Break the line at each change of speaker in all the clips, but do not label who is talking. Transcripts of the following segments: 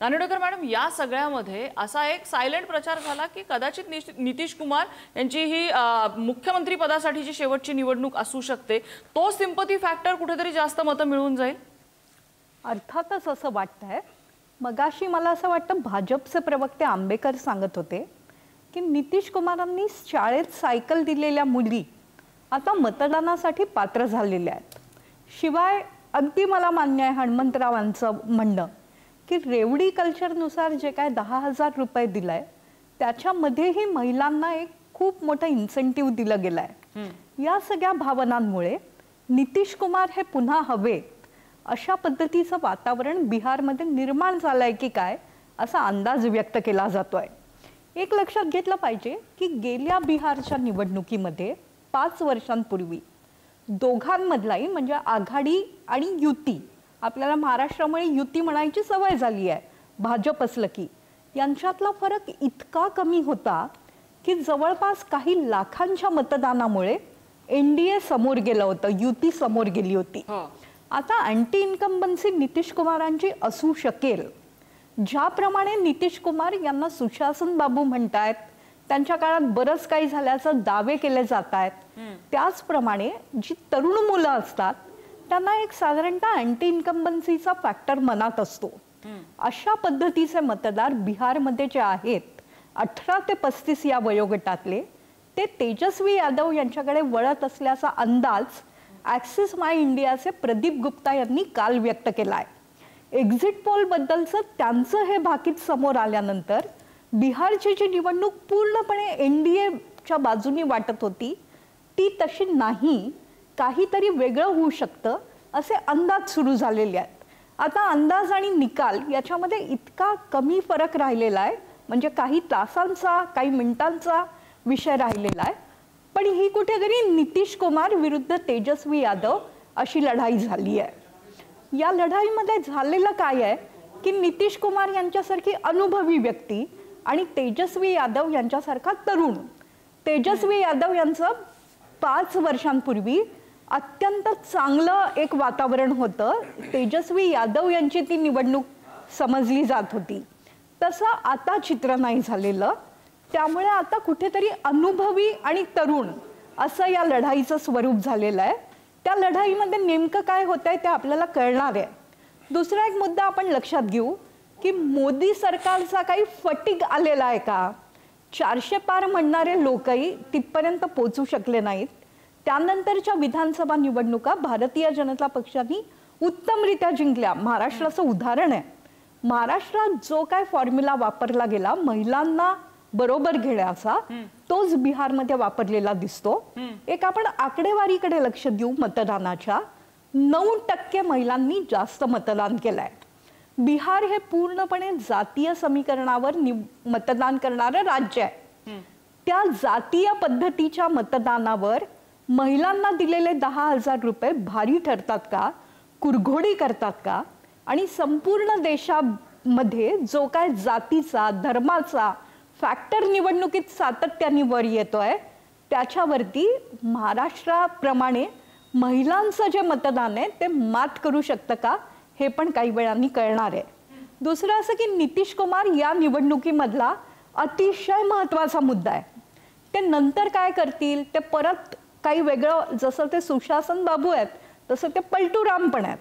Nandedkar madam, या सगळ्यामध्ये असा एक सायलेंट प्रचार झाला की कदाचित नितीश कुमार यांची ही मुख्यमंत्री पदासाठीची शेवटची निवडणूक असू शकते, तो सिंपथी फॅक्टर कुठेतरी जास्त मतं मिळवून जाईल.
अर्थातच असं वाटतंय. मगाशी मला असं वाटतं भाजपचे प्रवक्ते आंबेकर सांगत होते की नितीश कुमारांनी शाळेत सायकल दिलेल्या मुली आता मतदानासाठी पात्र झालेल्या आहेत. शिवाय अगदी मला मान्य आहे हनुमंतरावांचं म्हणणं की रेवडी कल्चरनुसार जे काय 10,000 रुपये दिलाय त्याच्यामध्येही महिलांना एक खूप मोठं इन्सेंटिव्ह दिलं गेलं आहे. या सगळ्या भावनांमुळे नितीश कुमार हे पुन्हा हवेत अशा पद्धतीचं वातावरण बिहारमध्ये निर्माण झालंय की काय असा अंदाज व्यक्त केला जातोय. एक लक्षात घेतलं पाहिजे की गेल्या बिहारच्या निवडणुकीमध्ये 5 वर्षांपूर्वी दोघांमधलाही म्हणजे आघाडी आणि युती, आपल्याला महाराष्ट्रामुळे युती म्हणायची सवय झाली आहे भाजप असलं की, यांच्यातला फरक इतका कमी होता की जवळपास काही लाखांच्या मतदानामुळे एनडीए समोर गेलं होतं, युती समोर गेली होती. आता अँटी इन्कम्बन्सी नितीश कुमारांची असू शकेल. ज्याप्रमाणे नितीश कुमार यांना सुशासन बाबू म्हणतायत, त्यांच्या काळात बरंच काही झाल्याचं दावे केले जात आहेत, त्याचप्रमाणे जी तरुण मुलं असतात त्यांना एक साधारणतः अँटी इन्कम्बन्सीचा फॅक्टर मनात असतो. अशा पद्धतीचे मतदार बिहारमध्ये जे आहेत 18 ते 35 या वयोगटातले, ते तेजस्वी यादव यांच्याकडे वळत असल्याचा अंदाज ॲक्सिस माय इंडियाचे प्रदीप गुप्ता यांनी काल व्यक्त केला आहे. एक्झिट पोल बद्दलचं त्यांचं हे भाकीत समोर आल्यानंतर बिहारची जी निवडणूक पूर्णपणे एनडीएच्या बाजूनी वाटत होती ती तशी नाही, काहीतरी वेगळं होऊ शकतं असे अंदाज सुरू झालेले आहेत. आता अंदाज आणि निकाल याच्यामध्ये इतका कमी फरक राहिलेला आहे, म्हणजे काही तासांचा काही मिनिटांचा विषय राहिलेला आहे. पण ही कुठेतरी नितीश कुमार विरुद्ध तेजस्वी यादव अशी लढाई झाली आहे. या लढाईमध्ये झालेलं काय आहे की नितीश कुमार यांच्यासारखी अनुभवी व्यक्ती आणि तेजस्वी यादव यांच्यासारखा तरुण, तेजस्वी यादव यांचं 5 वर्षांपूर्वी अत्यंत चांगलं एक वातावरण होतं, तेजस्वी यादव यांची ती निवडणूक समजली जात होती, तसं आता चित्र नाही झालेलं. त्यामुळे आता कुठेतरी अनुभवी आणि तरुण असं या लढाईचं स्वरूप झालेलं आहे. त्या लढाईमध्ये नेमकं काय होतंय ते आपल्याला कळणार आहे. दुसरा एक मुद्दा आपण लक्षात घेऊ की मोदी सरकारचा काही फटीग आलेला आहे का? 400 पार म्हणणारे लोकही तिथपर्यंत पोहोचू शकले नाहीत. त्यानंतरच्या विधानसभा निवडणुका भारतीय जनता पक्षाने उत्तमरित्या जिंकल्या. महाराष्ट्राचं उदाहरण आहे. महाराष्ट्रात जो काय फॉर्म्युला वापरला गेला महिलांना बरोबर घेण्याचा, तोच बिहारमध्ये वापरलेला दिसतो. एक आपण आकडेवारीकडे लक्ष देऊ मतदानाच्या, 9% महिलांनी जास्त मतदान केलंय. बिहार हे पूर्णपणे जातीय समीकरणावर मतदान करणारं राज्य आहे. त्या जातीय पद्धतीच्या मतदानावर महिलांना दिलेले 10,000 रुपये भारी ठरतात का, कुरघोडी करतात का? आणि संपूर्ण देशामध्ये जो काय जातीचा धर्माचा फॅक्टर निवडणुकीत सातत्याने वर येतोय त्याच्यावरती महाराष्ट्राप्रमाणे महिलांचं जे मतदान आहे ते मात करू शकतं का हे पण काही वेळांनी कळणार आहे. दुसरं असं की नितीश कुमार या निवडणुकीमधला अतिशय महत्त्वाचा मुद्दा आहे. ते नंतर काय करतील ते परत काही वेगळं, जसं ते सुशासन बाबू आहेत तसं ते पलटूराम पण आहेत.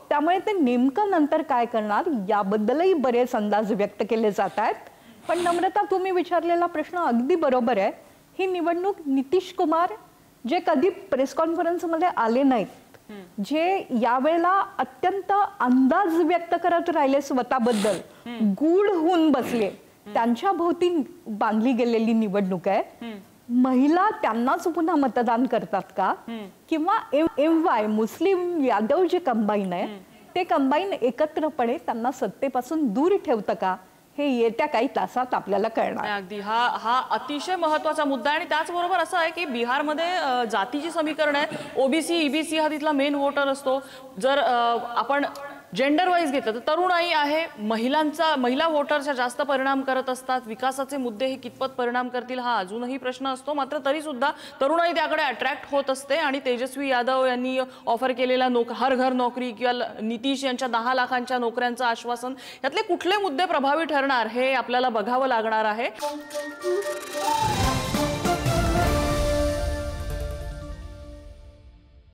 त्यामुळे ते नेमकं नंतर काय करणार याबद्दलही बरेच अंदाज व्यक्त केले जात आहेत. पण नम्रता, तुम्ही विचारलेला प्रश्न अगदी बरोबर आहे. ही निवडणूक नितीश कुमार जे कधी प्रेस कॉन्फरन्समध्ये आले नाहीत, जे यावेळेला अत्यंत अंदाज व्यक्त करत राहिले स्वतःबद्दल, गूढ होऊन बसले, त्यांच्या भोवती बांधली गेलेली निवडणूक आहे. महिला त्यांनाच पुन्हा मतदान करतात का, किंवा MY मुस्लिम यादव जे कंबाईन आहे ते कंबाईन एकत्रपणे त्यांना सत्तेपासून दूर ठेवतं का, हे येत्या काही तासात आपल्याला कळणार.
अगदी हा अतिशय महत्त्वाचा मुद्दा आहे. आणि त्याचबरोबर असं आहे की बिहारमध्ये जातीची समीकरण आहे. ओबीसी EBC हा तिथला मेन वोटर असतो. जर आपण जेंडर वाईज घेतलं तर तरुणाई आहे, महिला वोटर्सच्या जास्त परिणाम करत असतात, विकासाचे मुद्दे हे कितपत परिणाम करतील हा अजूनही प्रश्न असतो, मात्र तरी सुद्धा तरुणाई त्याकडे अट्रॅक्ट होत असते आणि तेजस्वी यादव यांनी ऑफर केलेला हर घर नोकरी किंवा नितीश यांच्या 10 लाखांच्या नोकऱ्यांचं आश्वासन, यातले कुठले मुद्दे प्रभावी ठरणार हे आपल्याला बघावं लागणार आहे.